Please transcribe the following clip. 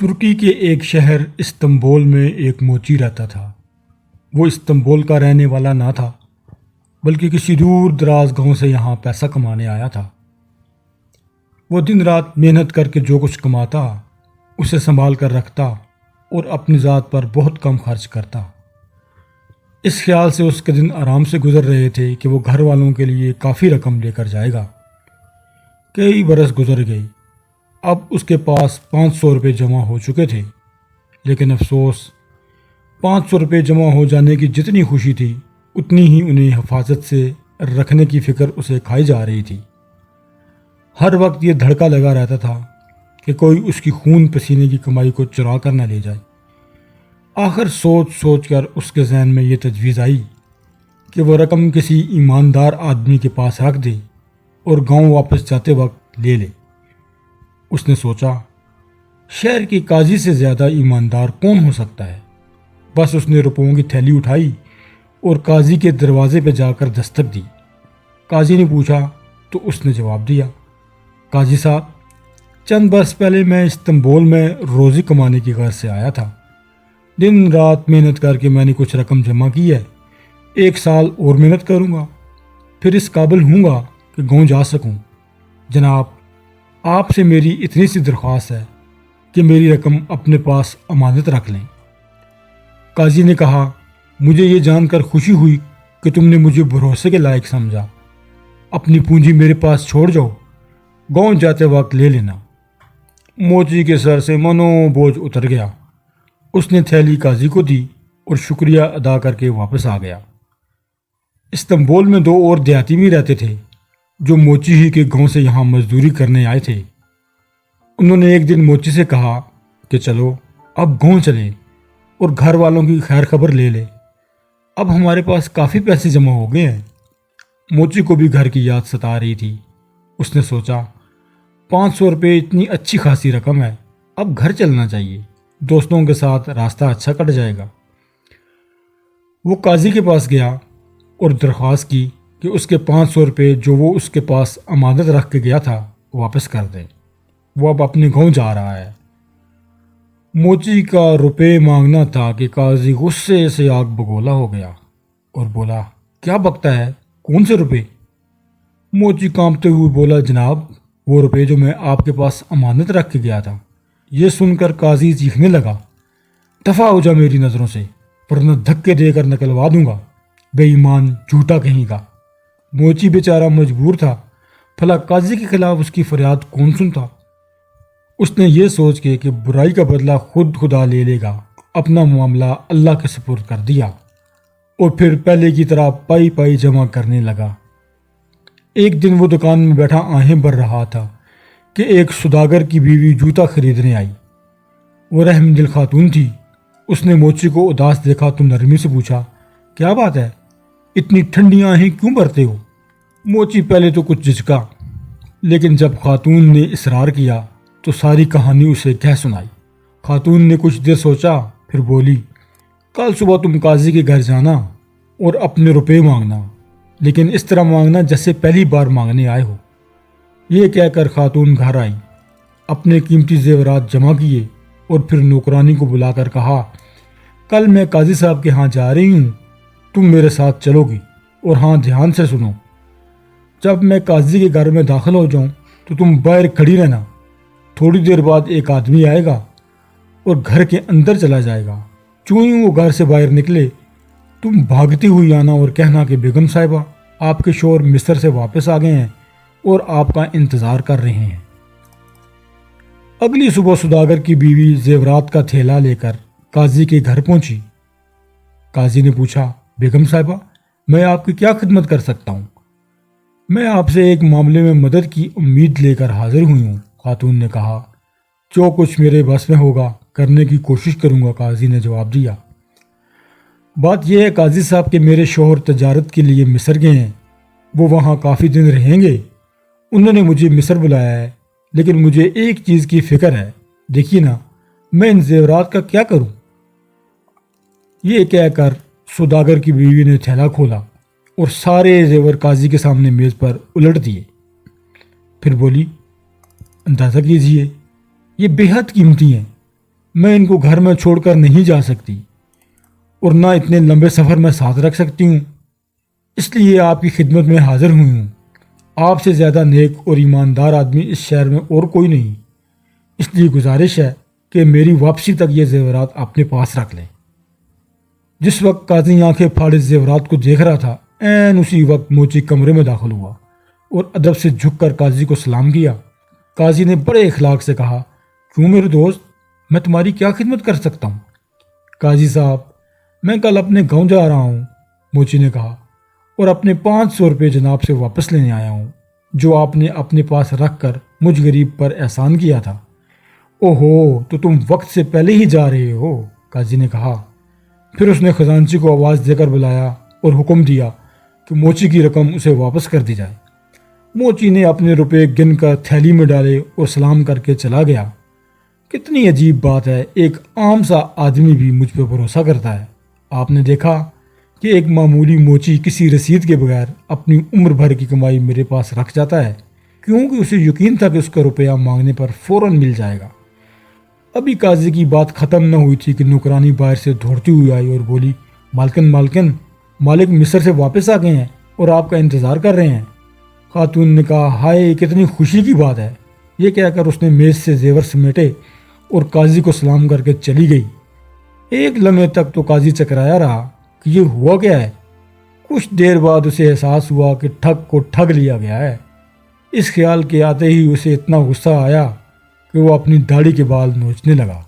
ترکی کے ایک شہر استنبول میں ایک موچی رہتا تھا۔ وہ استنبول کا رہنے والا نہ تھا، بلکہ کسی دور دراز گاؤں سے یہاں پیسہ کمانے آیا تھا۔ وہ دن رات محنت کر کے جو کچھ کماتا اسے سنبھال کر رکھتا اور اپنی ذات پر بہت کم خرچ کرتا۔ اس خیال سے اس کے دن آرام سے گزر رہے تھے کہ وہ گھر والوں کے لیے کافی رقم لے کر جائے گا۔ کئی برس گزر گئے۔ اب اس کے پاس 500 روپے جمع ہو چکے تھے، لیکن افسوس 500 روپے جمع ہو جانے کی جتنی خوشی تھی اتنی ہی انہیں حفاظت سے رکھنے کی فکر اسے کھائی جا رہی تھی۔ ہر وقت یہ دھڑکا لگا رہتا تھا کہ کوئی اس کی خون پسینے کی کمائی کو چرا کر نہ لے جائے۔ آخر سوچ سوچ کر اس کے ذہن میں یہ تجویز آئی کہ وہ رقم کسی ایماندار آدمی کے پاس رکھ دے اور گاؤں واپس جاتے وقت لے لے۔ اس نے سوچا، شہر کی قاضی سے زیادہ ایماندار کون ہو سکتا ہے؟ بس اس نے روپوں کی تھیلی اٹھائی اور قاضی کے دروازے پہ جا کر دستک دی۔ قاضی نے پوچھا تو اس نے جواب دیا، قاضی صاحب، چند برس پہلے میں استنبول میں روزی کمانے کی غرض سے آیا تھا۔ دن رات محنت کر کے میں نے کچھ رقم جمع کی ہے۔ 1 سال اور محنت کروں گا، پھر اس قابل ہوں گا کہ گاؤں جا سکوں۔ جناب، آپ سے میری اتنی سی درخواست ہے کہ میری رقم اپنے پاس امانت رکھ لیں۔ قاضی نے کہا، مجھے یہ جان کر خوشی ہوئی کہ تم نے مجھے بھروسے کے لائق سمجھا۔ اپنی پونجی میرے پاس چھوڑ جاؤ، گاؤں جاتے وقت لے لینا۔ موچی کے سر سے منو بوجھ اتر گیا۔ اس نے تھیلی قاضی کو دی اور شکریہ ادا کر کے واپس آ گیا۔ استنبول میں 2 اور دیہاتی بھی رہتے تھے جو موچی ہی کے گاؤں سے یہاں مزدوری کرنے آئے تھے۔ انہوں نے ایک دن موچی سے کہا کہ چلو اب گاؤں چلیں اور گھر والوں کی خیر خبر لے لیں۔ اب ہمارے پاس کافی پیسے جمع ہو گئے ہیں۔ موچی کو بھی گھر کی یاد ستا رہی تھی۔ اس نے سوچا، 500 روپے اتنی اچھی خاصی رقم ہے، اب گھر چلنا چاہیے، دوستوں کے ساتھ راستہ اچھا کٹ جائے گا۔ وہ قاضی کے پاس گیا اور درخواست کی کہ اس کے 500 روپے جو وہ اس کے پاس امانت رکھ کے گیا تھا واپس کر دیں۔ وہ اب اپنے گاؤں جا رہا ہے۔ موچی کا روپے مانگنا تھا کہ قاضی غصے سے آگ بگولا ہو گیا اور بولا، کیا بکتا ہے، کون سے روپے؟ موچی کانپتے ہوئے بولا، جناب، وہ روپے جو میں آپ کے پاس امانت رکھ کے گیا تھا۔ یہ سن کر قاضی چیخنے لگا، دفع ہو جا میری نظروں سے، ورنہ دھکے دے کر نکلوا دوں گا، بے ایمان جھوٹا کہیں گا۔ موچی بیچارہ مجبور تھا، بھلا قاضی کے خلاف اس کی فریاد کون سنتا؟ اس نے یہ سوچ کے کہ برائی کا بدلہ خود خدا لے لے گا، اپنا معاملہ اللہ کے سپرد کر دیا اور پھر پہلے کی طرح پائی پائی جمع کرنے لگا۔ ایک دن وہ دکان میں بیٹھا آہیں بھر رہا تھا کہ ایک سوداگر کی بیوی جوتا خریدنے آئی۔ وہ رحم دل خاتون تھی۔ اس نے موچی کو اداس دیکھا تو نرمی سے پوچھا، کیا بات ہے، اتنی ٹھنڈی آہیں کیوں بھرتے ہو؟ موچی پہلے تو کچھ جھجکا، لیکن جب خاتون نے اصرار کیا تو ساری کہانی اسے کہہ سنائی۔ خاتون نے کچھ دیر سوچا، پھر بولی، کل صبح تم قاضی کے گھر جانا اور اپنے روپے مانگنا، لیکن اس طرح مانگنا جیسے پہلی بار مانگنے آئے ہو۔ یہ کہہ کر خاتون گھر آئی، اپنے قیمتی زیورات جمع کیے اور پھر نوکرانی کو بلا کر کہا، کل میں قاضی صاحب کے ہاں جا رہی ہوں، تم میرے ساتھ چلو گی، اور ہاں دھیان سے سنو، جب میں قاضی کے گھر میں داخل ہو جاؤں تو تم باہر کھڑی رہنا۔ تھوڑی دیر بعد ایک آدمی آئے گا اور گھر کے اندر چلا جائے گا۔ چوں ہی وہ گھر سے باہر نکلے تم بھاگتی ہوئی آنا اور کہنا کہ بیگم صاحبہ، آپ کے شوہر مصر سے واپس آ گئے ہیں اور آپ کا انتظار کر رہے ہیں۔ اگلی صبح سوداگر کی بیوی زیورات کا تھیلا لے کر قاضی کے گھر پہنچی۔ قاضی نے پوچھا، بیگم صاحبہ، میں آپ کی کیا خدمت کر سکتا ہوں؟ میں آپ سے ایک معاملے میں مدد کی امید لے کر حاضر ہوئی ہوں۔ خاتون نے کہا، جو کچھ میرے بس میں ہوگا کرنے کی کوشش کروں گا۔ قاضی نے جواب دیا، بات یہ ہے قاضی صاحب کہ میرے شوہر تجارت کے لیے مصر گئے ہیں، وہ وہاں کافی دن رہیں گے۔ انہوں نے مجھے مصر بلایا ہے، لیکن مجھے ایک چیز کی فکر ہے، دیکھیے نا، میں ان زیورات کا کیا کروں؟ یہ کہہ کر سوداگر کی بیوی نے تھیلا کھولا اور سارے زیور قاضی کے سامنے میز پر الٹ دیے۔ پھر بولی، اندازہ کیجیے، یہ بے حد قیمتی ہیں، میں ان کو گھر میں چھوڑ کر نہیں جا سکتی اور نہ اتنے لمبے سفر میں ساتھ رکھ سکتی ہوں، اس لیے آپ کی خدمت میں حاضر ہوئی ہوں۔ آپ سے زیادہ نیک اور ایماندار آدمی اس شہر میں اور کوئی نہیں، اس لیے گزارش ہے کہ میری واپسی تک یہ زیورات اپنے پاس رکھ لیں۔ جس وقت قاضی آنکھیں پھاڑے زیورات کو دیکھ رہا تھا، عین اسی وقت موچی کمرے میں داخل ہوا اور ادب سے جھک کر قاضی کو سلام کیا۔ قاضی نے بڑے اخلاق سے کہا، کیوں میرے دوست، میں تمہاری کیا خدمت کر سکتا ہوں؟ قاضی صاحب، میں کل اپنے گاؤں جا رہا ہوں، موچی نے کہا، اور اپنے 500 روپے جناب سے واپس لینے آیا ہوں جو آپ نے اپنے پاس رکھ کر مجھ غریب پر احسان کیا تھا۔ اوہو، تو تم وقت سے پہلے ہی جا رہے ہو، قاضی نے کہا۔ پھر اس نے خزانچی کو آواز دے کر بلایا اور حکم دیا کہ موچی کی رقم اسے واپس کر دی جائے۔ موچی نے اپنے روپے گن کر تھیلی میں ڈالے اور سلام کر کے چلا گیا۔ کتنی عجیب بات ہے، ایک عام سا آدمی بھی مجھ پہ بھروسہ کرتا ہے۔ آپ نے دیکھا کہ ایک معمولی موچی کسی رسید کے بغیر اپنی عمر بھر کی کمائی میرے پاس رکھ جاتا ہے، کیونکہ اسے یقین تھا کہ اس کا روپیہ مانگنے پر فوراً مل جائے گا۔ ابھی قاضی کی بات ختم نہ ہوئی تھی کہ نوکرانی باہر سے دوڑتی ہوئی آئی اور بولی، مالکن، مالک مصر سے واپس آ گئے ہیں اور آپ کا انتظار کر رہے ہیں۔ خاتون نے کہا، ہائے کتنی خوشی کی بات ہے۔ یہ کہہ کر اس نے میز سے زیور سمیٹے اور قاضی کو سلام کر کے چلی گئی۔ ایک لمحے تک تو قاضی چکرایا رہا کہ یہ ہوا کیا ہے۔ کچھ دیر بعد اسے احساس ہوا کہ ٹھگ کو ٹھگ لیا گیا ہے۔ اس خیال کے آتے ہی اسے اتنا غصہ آیا کہ وہ اپنی داڑھی کے بال نوچنے لگا۔